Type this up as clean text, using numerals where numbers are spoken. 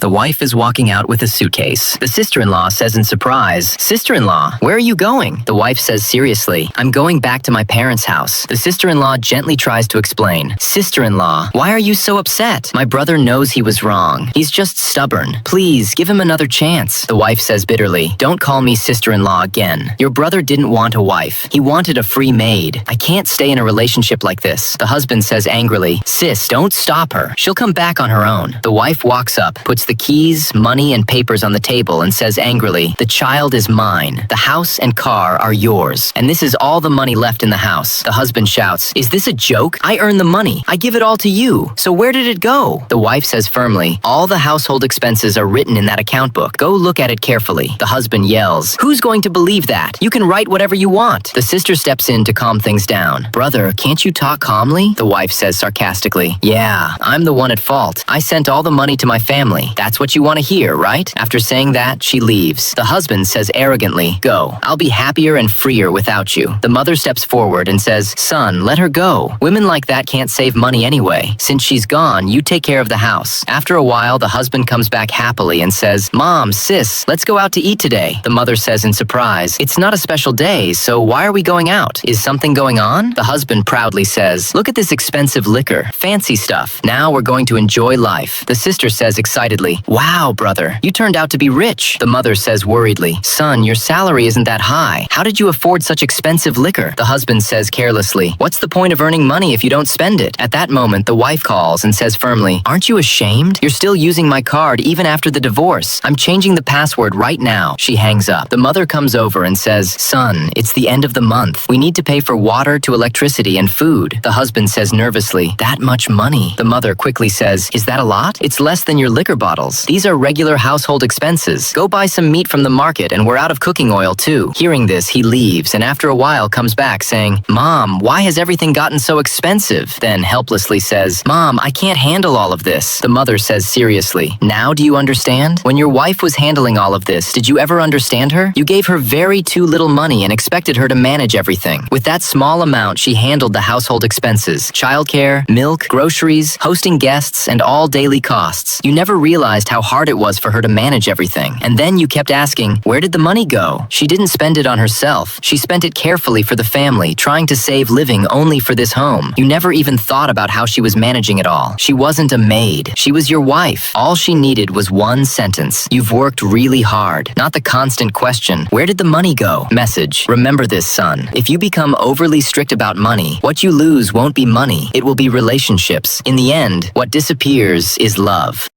The wife is walking out with a suitcase. The sister-in-law says in surprise, "Sister-in-law, where are you going?" The wife says seriously, "I'm going back to my parents' house." The sister-in-law gently tries to explain, "Sister-in-law, why are you so upset? My brother knows he was wrong. He's just stubborn. Please, give him another chance." The wife says bitterly, "Don't call me sister-in-law again. Your brother didn't want a wife. He wanted a free maid. I can't stay in a relationship like this." The husband says angrily, "Sis, don't stop her. She'll come back on her own." The wife walks up, puts the keys, money, and papers on the table and says angrily, "The child is mine. The house and car are yours. And this is all the money left in the house." The husband shouts, "Is this a joke? I earn the money. I give it all to you. So where did it go?" The wife says firmly, "All the household expenses are written in that account book. Go look at it carefully." The husband yells, "Who's going to believe that? You can write whatever you want." The sister steps in to calm things down. "Brother, can't you talk calmly?" The wife says sarcastically, "Yeah, I'm the one at fault. I sent all the money to my family. That's what you want to hear, right?" After saying that, she leaves. The husband says arrogantly, "Go. I'll be happier and freer without you." The mother steps forward and says, "Son, let her go. Women like that can't save money anyway. Since she's gone, you take care of the house." After a while, the husband comes back happily and says, "Mom, sis, let's go out to eat today." The mother says in surprise, "It's not a special day, so why are we going out? Is something going on?" The husband proudly says, "Look at this expensive liquor. Fancy stuff. Now we're going to enjoy life." The sister says excitedly, "Wow, brother, you turned out to be rich." The mother says worriedly, "Son, your salary isn't that high. How did you afford such expensive liquor?" The husband says carelessly, "What's the point of earning money if you don't spend it?" At that moment, the wife calls and says firmly, "Aren't you ashamed? You're still using my card even after the divorce. I'm changing the password right now." She hangs up. The mother comes over and says, "Son, it's the end of the month. We need to pay for water to electricity and food." The husband says nervously, "That much money?" The mother quickly says, "Is that a lot? It's less than your liquor bottles. These are regular household expenses. Go buy some meat from the market, and we're out of cooking oil too." Hearing this, he leaves and after a while comes back saying, "Mom, why has everything gotten so expensive?" Then helplessly says, "Mom, I can't handle all of this." The mother says seriously, "Now do you understand? When your wife was handling all of this, did you ever understand her? You gave her very too little money and expected her to manage everything. With that small amount, she handled the household expenses, childcare, milk, groceries, hosting guests, and all daily costs. You never realized how hard it was for her to manage everything. And then you kept asking, where did the money go? She didn't spend it on herself. She spent it carefully for the family, trying to save living only for this home. You never even thought about how she was managing it all. She wasn't a maid. She was your wife. All she needed was one sentence. You've worked really hard, not the constant question, where did the money go? Message, remember this, son. If you become overly strict about money, what you lose won't be money. It will be relationships. In the end, what disappears is love.